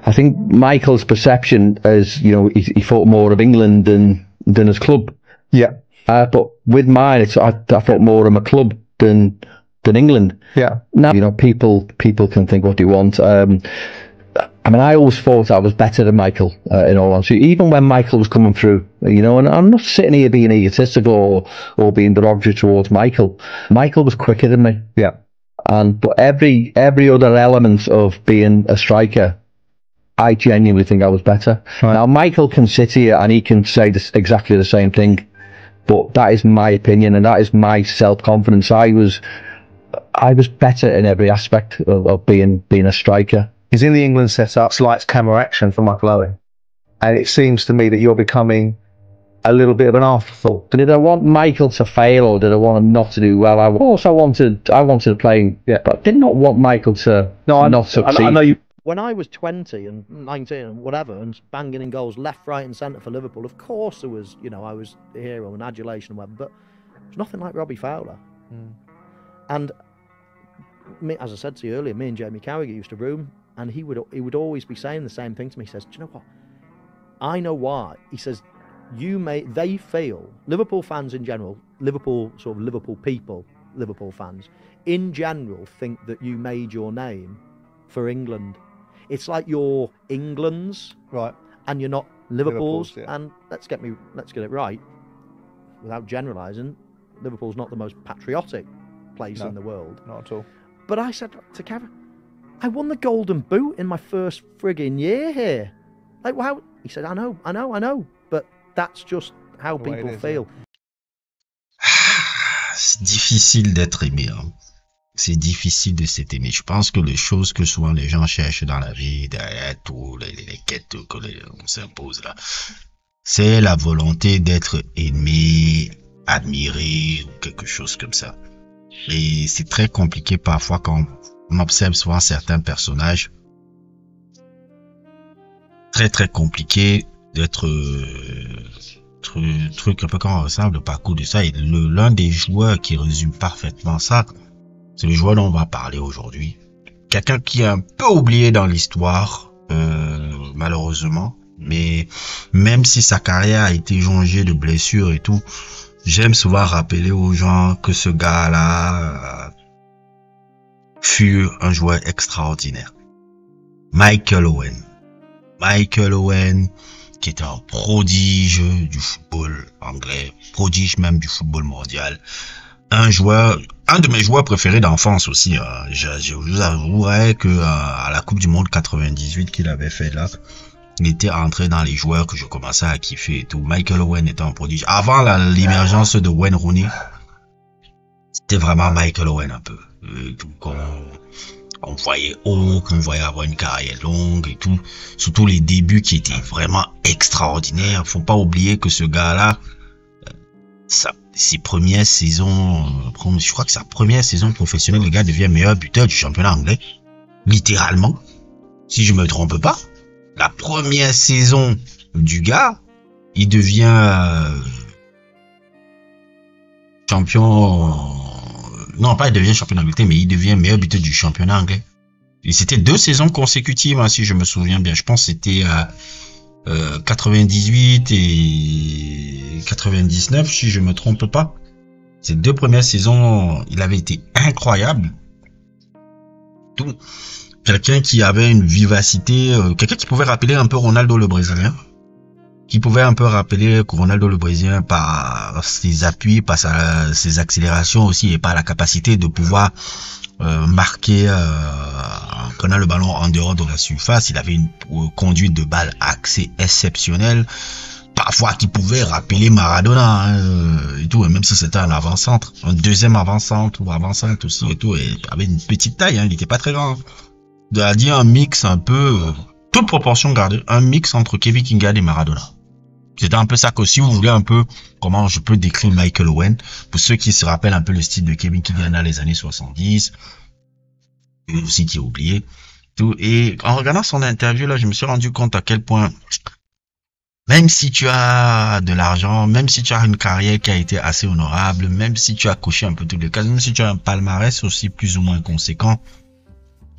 I think Michael's perception is, he thought more of England than his club. Yeah. But with mine, I thought more of my club than England. Yeah. Now, people can think what they want. I mean, I always thought I was better than Michael, in all honesty. Even when Michael was coming through, and I'm not sitting here being egotistical or being derogatory towards Michael. Michael was quicker than me. Yeah. But every other element of being a striker, I genuinely think I was better. Right. Now, Michael can sit here and he can say exactly the same thing, but that is my opinion and that is my self-confidence. I was better in every aspect of being a striker. He's in the England setup, lights, camera, action for Michael Owen. And it seems to me that you're becoming a little bit of an afterthought. Did I want Michael to fail or did I want him not to do well? Of course I wanted to play, but I did not want Michael to not succeed. I know you. When I was 20 and 19 and whatever, and banging in goals left, right and centre for Liverpool, of course there was, I was a hero and adulation and whatever, but it's nothing like Robbie Fowler. And me, as I said to you earlier, me and Jamie Carragher used to room, and he would always be saying the same thing to me. He says, do you know what? I know why. He says, they feel, Liverpool fans in general, Liverpool people, Liverpool fans, in general think that you made your name for England. It's like you're England's, right, and you're not Liverpool's. Yeah. And let's get it right, without generalising, Liverpool's not the most patriotic place in the world. Not at all. But I said to Kevin, I won the Golden Boot in my first frigging year here. Like, wow. He said, I know. But that's just how people feel. C'est difficile d'être aimé. Hein. C'est difficile de s'être aimé. Je pense que les choses que souvent les gens cherchent dans la vie, derrière tout, les quêtes que on s'impose là, c'est la volonté d'être aimé, admiré, ou quelque chose comme ça. Et c'est très compliqué parfois quand on observe souvent certains personnages. Très très compliqué d'être truc un peu comme on ressemble le parcours de ça. Et l'un des joueurs qui résume parfaitement ça, c'est le joueur dont on va parler aujourd'hui. Quelqu'un qui est un peu oublié dans l'histoire, malheureusement. Mais même si sa carrière a été jonchée de blessures et tout, j'aime souvent rappeler aux gens que ce gars-là fut un joueur extraordinaire. Michael Owen. Michael Owen, qui était un prodige du football anglais, prodige même du football mondial. Un de mes joueurs préférés d'enfance aussi. Je vous avouerai que à la Coupe du Monde 98 qu'il avait fait là, il était entré dans les joueurs que je commençais à kiffer et tout. Michael Owen était un prodige. Avant l'émergence de Wayne Rooney, c'était vraiment Michael Owen un peu. On voyait qu'on voyait avoir une carrière longue et tout. Surtout les débuts qui étaient vraiment extraordinaires. Faut pas oublier que ce gars-là, ses premières saisons, je crois que sa première saison professionnelle, le gars devient meilleur buteur du championnat anglais. Littéralement. Si je me trompe pas. La première saison du gars, il devient champion. Non, pas il devient champion d'Angleterre, mais il devient meilleur buteur du championnat anglais. Et c'était 2 saisons consécutives, hein, si je me souviens bien. Je pense que c'était 98 et 99, si je me trompe pas. Ces 2 premières saisons, il avait été incroyable. Tout. Quelqu'un qui avait une vivacité, quelqu'un qui pouvait rappeler un peu Ronaldo le Brésilien. Qui pouvait un peu rappeler Ronaldo le Brésilien par ses appuis, par ses accélérations aussi et par la capacité de pouvoir marquer en prenant le ballon en dehors de la surface. Il avait une conduite de balle axée exceptionnelle, parfois qui pouvait rappeler Maradona et tout, et même si c'était un avant-centre, un deuxième avant-centre ou avant-centre aussi et tout, et il avait une petite taille, il n'était pas très grand. De dire un mix un peu, toute proportion gardée, un mix entre Kevin Keegan et Maradona. C'était un peu ça que si vous voulez un peu comment je peux décrire Michael Owen, pour ceux qui se rappellent un peu le style de Kevin Keegan dans les années 70, et aussi qui est oublié. Tout. Et en regardant son interview là, je me suis rendu compte à quel point, même si tu as de l'argent, même si tu as une carrière qui a été assez honorable, même si tu as coché un peu toutes les cases, même si tu as un palmarès aussi plus ou moins conséquent,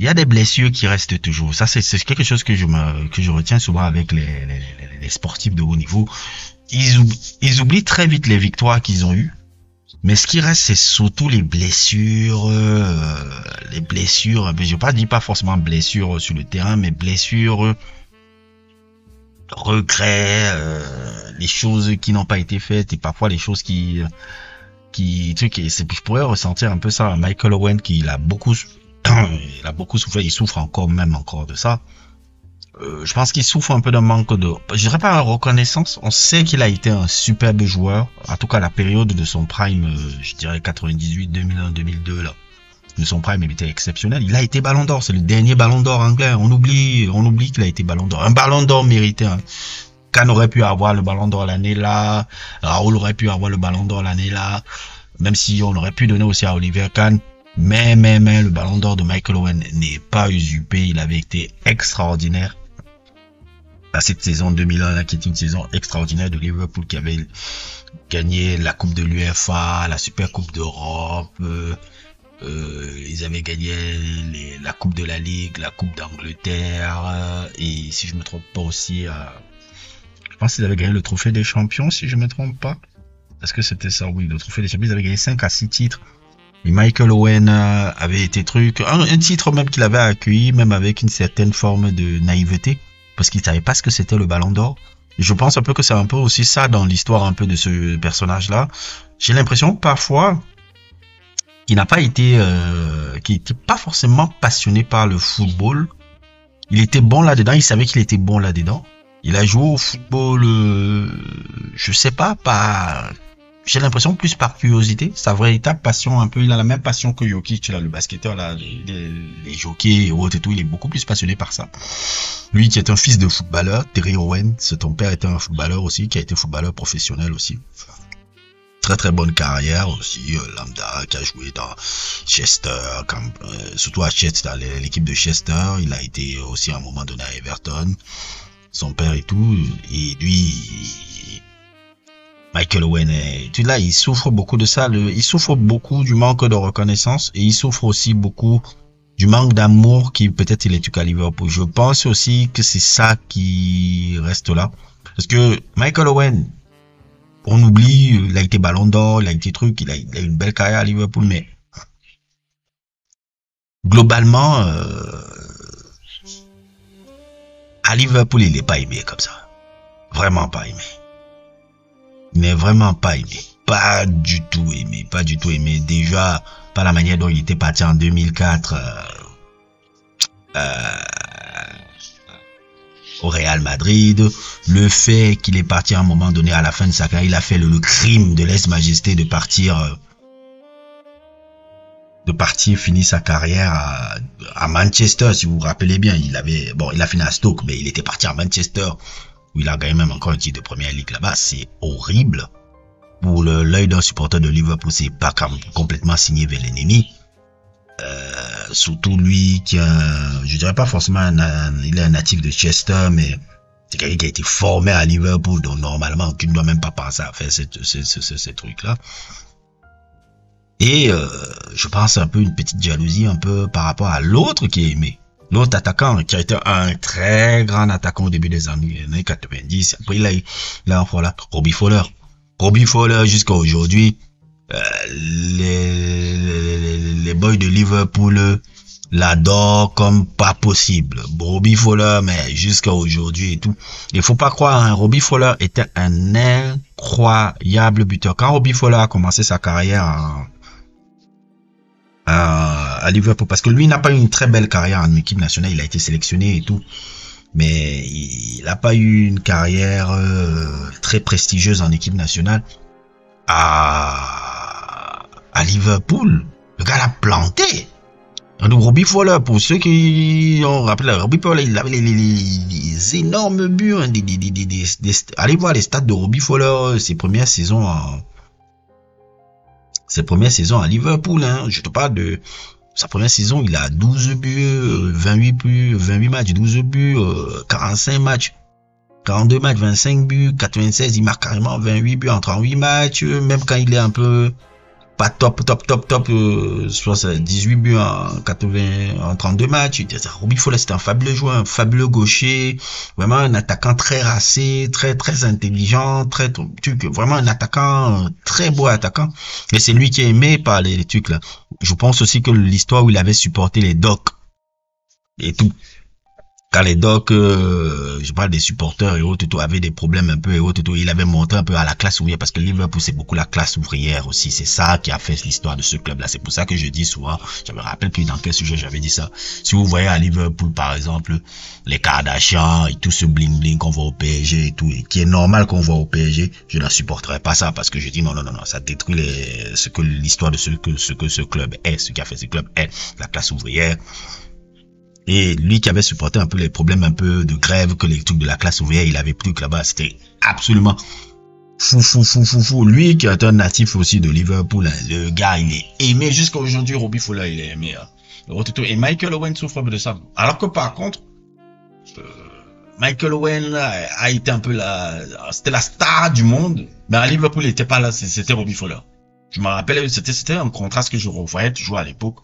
il y a des blessures qui restent toujours. Ça, c'est quelque chose que je retiens souvent avec les sportifs de haut niveau. Ils oublient très vite les victoires qu'ils ont eues. Mais ce qui reste, c'est surtout les blessures, mais je dis pas forcément blessures sur le terrain, mais blessures, regrets, les choses qui n'ont pas été faites et parfois les choses je pourrais ressentir un peu ça. Michael Owen, il a beaucoup souffert, il souffre encore de ça. Je pense qu'il souffre un peu d'un manque je dirais pas une reconnaissance. On sait qu'il a été un superbe joueur. En tout cas, la période de son prime, je dirais 98, 2001, 2002, là. De son prime, il était exceptionnel. Il a été ballon d'or. C'est le dernier ballon d'or anglais. On oublie qu'il a été ballon d'or. Un ballon d'or mérité, hein. Kahn aurait pu avoir le ballon d'or l'année là. Raoul aurait pu avoir le ballon d'or l'année là. Même si on aurait pu donner aussi à Oliver Kahn. Mais, le ballon d'or de Michael Owen n'est pas usurpé. Il avait été extraordinaire. À cette saison 2001 là, qui est une saison extraordinaire de Liverpool, qui avait gagné la Coupe de l'UEFA, la Super Coupe d'Europe, ils avaient gagné la Coupe de la Ligue, la Coupe d'Angleterre, et si je me trompe pas aussi, je pense qu'ils avaient gagné le trophée des champions, si je me trompe pas. Est-ce que c'était ça? Oui, le trophée des champions, ils avaient gagné 5 à 6 titres. Et Michael Owen avait été un titre même qu'il avait accueilli, même avec une certaine forme de naïveté, parce qu'il savait pas ce que c'était le ballon d'or. Et je pense un peu que c'est un peu aussi ça dans l'histoire un peu de ce personnage-là. J'ai l'impression parfois qu'il n'a pas été, qu'il n'était pas forcément passionné par le football. Il était bon là-dedans, il savait qu'il était bon là-dedans. Il a joué au football, je sais pas, j'ai l'impression plus par curiosité. Sa véritable passion un peu, il a la même passion que Jokic, là, le basketteur, là, les jockeys et autres et tout, il est beaucoup plus passionné par ça. Lui qui est un fils de footballeur, Terry Owen, ton père était un footballeur aussi, qui a été footballeur professionnel aussi. Très très bonne carrière aussi, lambda, qui a joué dans Chester, surtout à Chester, l'équipe de Chester. Il a été aussi à un moment donné à Everton, son père et tout, et lui, Michael Owen, là, il souffre beaucoup de ça, il souffre beaucoup du manque de reconnaissance, et il souffre aussi beaucoup du manque d'amour qui peut-être il est à Liverpool. Je pense aussi que c'est ça qui reste là, parce que Michael Owen, on oublie, il a été ballon d'or, il a été il a une belle carrière à Liverpool, mais globalement, à Liverpool, il n'est pas aimé comme ça. Vraiment pas aimé. Il n'est vraiment pas aimé. Pas du tout aimé. Pas du tout aimé. Déjà, par la manière dont il était parti en 2004 au Real Madrid. Le fait qu'il est parti à un moment donné à la fin de sa carrière. Il a fait le crime de lèse-majesté de partir finir sa carrière à Manchester, si vous vous rappelez bien. Il a fini à Stoke, mais il était parti à Manchester, où il a gagné même encore un titre de première ligue là-bas. C'est horrible. Pour l'œil d'un supporter de Liverpool, c'est pas complètement signé vers l'ennemi. Surtout lui qui je dirais pas forcément il est un natif de Chester, mais c'est quelqu'un qui a été formé à Liverpool, donc normalement tu ne dois même pas penser à faire ces trucs-là. Et je pense un peu une petite jalousie un peu par rapport à l'autre qui est aimé. L'autre attaquant qui a été un très grand attaquant au début des années 90. Après il a voilà, Robbie Fowler. Robbie Fowler jusqu'à aujourd'hui, les boys de Liverpool l'adorent comme pas possible. Robbie Fowler, mais jusqu'à aujourd'hui et tout. Il faut pas croire, hein, Robbie Fowler était un incroyable buteur. Quand Robbie Fowler a commencé sa carrière à Liverpool, parce que lui n'a pas eu une très belle carrière en équipe nationale, il a été sélectionné et tout, mais il n'a pas eu une carrière très prestigieuse en équipe nationale. À Liverpool, le gars l'a planté. Donc Robbie Fowler, pour ceux qui ont rappelé, Robbie Fowler, il avait les énormes buts, hein, allez voir les stats de Robbie Fowler, ses premières saisons à Liverpool, hein. Je te parle de sa première saison, il a 12 buts, 28 matchs, 12 buts, 45 matchs, 42 matchs, 25 buts, 96, il marque carrément 28 buts en 38 matchs, même quand il est un peu pas top, soit c'est 18 buts en 32 matchs. Robbie Fowler, c'était un fabuleux joueur, un fabuleux gaucher, vraiment un attaquant très racé, très intelligent, vraiment un attaquant, très beau attaquant. Et c'est lui qui est aimé par les trucs là. Je pense aussi que l'histoire où il avait supporté les Docs et tout. Quand les Docs, je parle des supporters et autres, tout, avaient des problèmes un peu et autres, tout, il avait montré un peu à la classe ouvrière, parce que Liverpool, c'est beaucoup la classe ouvrière aussi. C'est ça qui a fait l'histoire de ce club-là. C'est pour ça que je dis souvent, je me rappelle plus dans quel sujet j'avais dit ça. Si vous voyez à Liverpool, par exemple, les Kardashians et tout ce bling-bling qu'on voit au PSG et tout, et qui est normal qu'on voit au PSG, je ne supporterai pas ça, parce que je dis non, ça détruit ce que l'histoire de ce que ce club est, ce qui a fait ce club est, la classe ouvrière. Et lui qui avait supporté un peu les problèmes un peu de grève que les trucs de la classe ouvrière, il avait plus que là-bas, c'était absolument fou. Lui qui est un natif aussi de Liverpool, hein, le gars, il est aimé jusqu'à aujourd'hui. Robbie Fowler, il est aimé. Hein. Et Michael Owen souffre de ça. Alors que par contre, Michael Owen a été un peu c'était la star du monde, mais à Liverpool, il n'était pas là, c'était Robbie Fowler. Je me rappelle, c'était un contraste que je revoyais toujours à l'époque.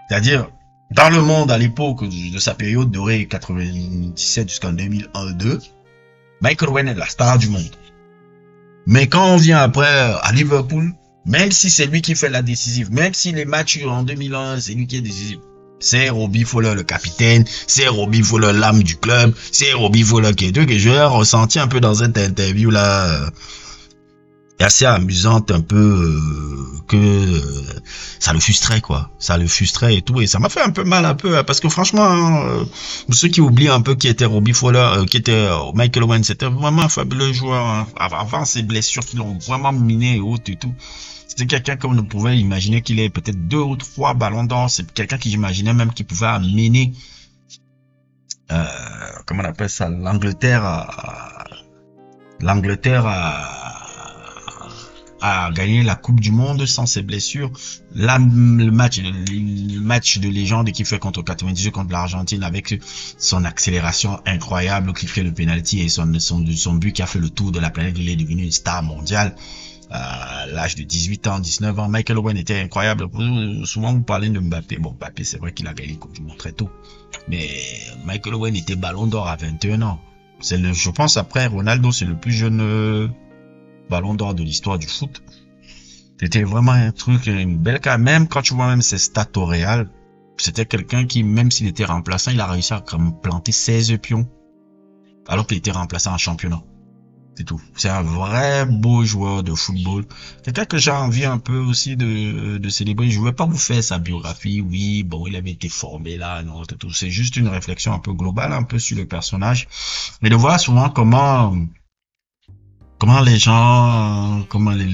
C'est-à-dire, dans le monde, à l'époque de sa période dorée, 97 jusqu'en 2001-2, Michael Owen est la star du monde. Mais quand on vient après à Liverpool, même si c'est lui qui fait la décisive, même si les matchs en 2001, c'est lui qui est décisif, c'est Robbie Fowler le capitaine, c'est Robbie Fowler l'âme du club, c'est Robbie Fowler qui est deux, que j'ai ressenti un peu dans cette interview là, assez amusante un peu, que ça le frustrait quoi, ça le frustrait et tout, et ça m'a fait un peu mal un peu, parce que franchement, ceux qui oublient un peu qui était Robbie Fowler, qui était Michael Owen, c'était vraiment un fabuleux joueur, hein, avant ces blessures qui l'ont vraiment miné et autres et tout. C'était quelqu'un comme on pouvait imaginer qu'il ait peut-être 2 ou 3 ballons d'or. C'est quelqu'un qui j'imaginais même qu'il pouvait amener, comment on appelle ça, l'Angleterre à gagner la Coupe du Monde sans ses blessures. Là, le match de légende qu'il fait contre 98 contre l'Argentine avec son accélération incroyable, qui fait le penalty et son but qui a fait le tour de la planète, il est devenu une star mondiale. À l'âge de 18 ans, 19 ans, Michael Owen était incroyable. Souvent, vous parlez de Mbappé. Bon, Mbappé, c'est vrai qu'il a gagné la Coupe du Monde très tôt. Mais Michael Owen était ballon d'or à 21 ans. Je pense après Ronaldo, c'est le plus jeune ballon d'or de l'histoire du foot. C'était vraiment un truc, une belle carrière. Même quand tu vois même ses stats au Real, c'était quelqu'un qui, même s'il était remplaçant, il a réussi à planter 16 pions. Alors qu'il était remplaçant en championnat. C'est tout. C'est un vrai beau joueur de football. Quelqu'un que j'ai envie un peu aussi de célébrer. Je ne vais pas vous faire sa biographie. Oui, bon, il avait été formé là, non, tout. C'est juste une réflexion un peu globale, un peu sur le personnage. Mais de voir souvent comment les gens, comment les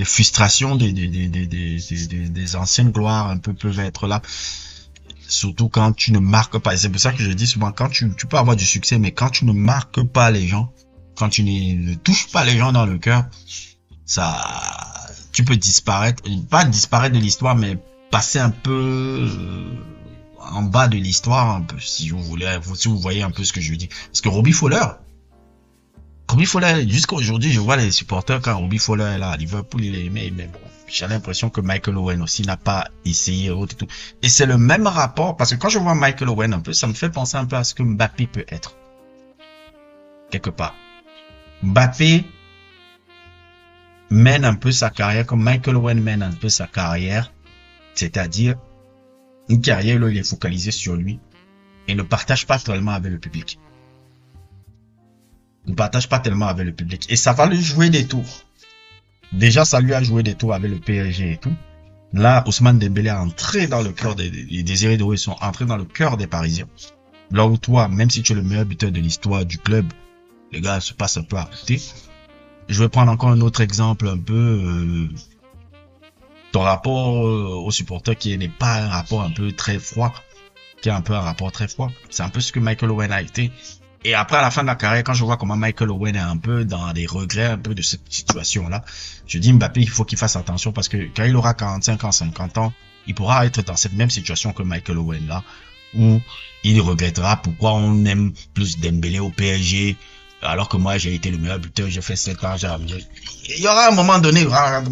frustrations des anciennes gloires un peu peuvent être là. Surtout quand tu ne marques pas. C'est pour ça que je dis souvent, quand tu peux avoir du succès, mais quand tu ne marques pas les gens, quand tu ne touches pas les gens dans le cœur, tu peux disparaître, pas disparaître de l'histoire, mais passer un peu en bas de l'histoire, un peu, si vous voyez un peu ce que je veux dire. Parce que Robbie Fowler, jusqu'à aujourd'hui, je vois les supporters quand Robbie Fowler est là à Liverpool, il est aimé, mais bon, j'ai l'impression que Michael Owen aussi n'a pas essayé et tout. Et c'est le même rapport, parce que quand je vois Michael Owen un peu, ça me fait penser un peu à ce que Mbappé peut être. Quelque part. Mbappé mène un peu sa carrière comme Michael Owen mène un peu sa carrière. C'est-à-dire, une carrière où il est focalisé sur lui et ne partage pas tellement avec le public. Et ça va lui jouer des tours. Déjà, ça lui a joué des tours avec le PSG et tout. Là, Ousmane Dembélé est entré dans le cœur les désirés de ils sont entrés dans le cœur des Parisiens. Là où toi, même si tu es le meilleur buteur de l'histoire du club, les gars se passent un peu à côté. Je vais prendre encore un autre exemple un peu, ton rapport aux supporters qui n'est pas un rapport un peu très froid, qui est un peu un rapport très froid. C'est un peu ce que Michael Owen a été. Et après, à la fin de la carrière, quand je vois comment Michael Owen est un peu dans les regrets un peu de cette situation-là, je dis Mbappé, il faut qu'il fasse attention parce que quand il aura 45 ans, 50 ans, il pourra être dans cette même situation que Michael Owen là, où il regrettera pourquoi on aime plus Dembélé au PSG Alors que moi, j'ai été le meilleur buteur, j'ai fait 7 ans. Il y aura un moment donné,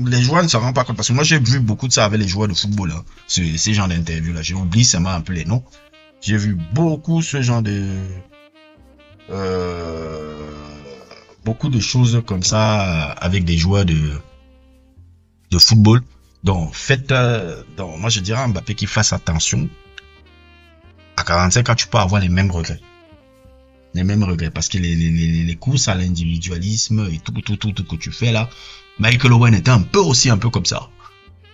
les joueurs ne se rendent pas compte. Parce que moi, j'ai vu beaucoup de ça avec les joueurs de football, hein, ces genres d'interviews-là. J'ai oublié seulement un peu les noms. J'ai vu beaucoup ce genre beaucoup de choses comme ça avec des joueurs de football. Donc, moi, je dirais à Mbappé qu'il fasse attention. À 45 ans, tu peux avoir les mêmes regrets. Les mêmes regrets. Parce que les courses à l'individualisme et tout que tu fais là, Michael Owen était un peu comme ça.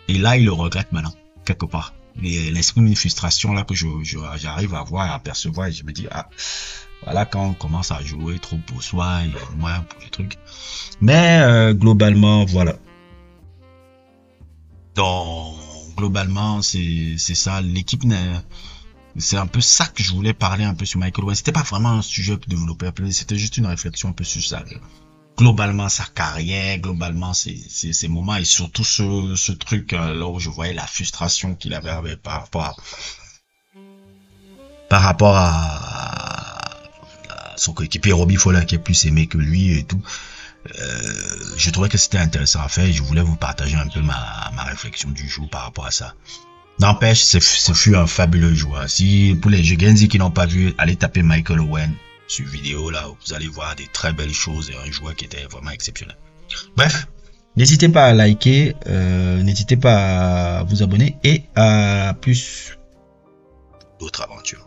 Et là, il le regrette maintenant, quelque part. Il exprime une frustration là que j'arrive à voir, à apercevoir, et je me dis, ah, voilà, quand on commence à jouer trop pour soi et moins pour les trucs. Mais, globalement, voilà. Donc, globalement, c'est ça. L'équipe c'est un peu ça que je voulais parler un peu sur Michael Owen. C'était pas vraiment un sujet de développer, c'était juste une réflexion un peu sur ça. Globalement, sa carrière, globalement, ses moments, et surtout ce truc là où je voyais la frustration qu'il avait par rapport à son coéquipier Robbie Fowler, qui est plus aimé que lui et tout. Je trouvais que c'était intéressant à faire et je voulais vous partager un peu ma réflexion du jour par rapport à ça. N'empêche, ce fut un fabuleux joueur. Si, pour les Genzi qui n'ont pas vu, allez taper Michael Owen sur vidéo, là, vous allez voir des très belles choses et un joueur qui était vraiment exceptionnel. Bref, n'hésitez pas à liker, n'hésitez pas à vous abonner et à plus d'autres aventures.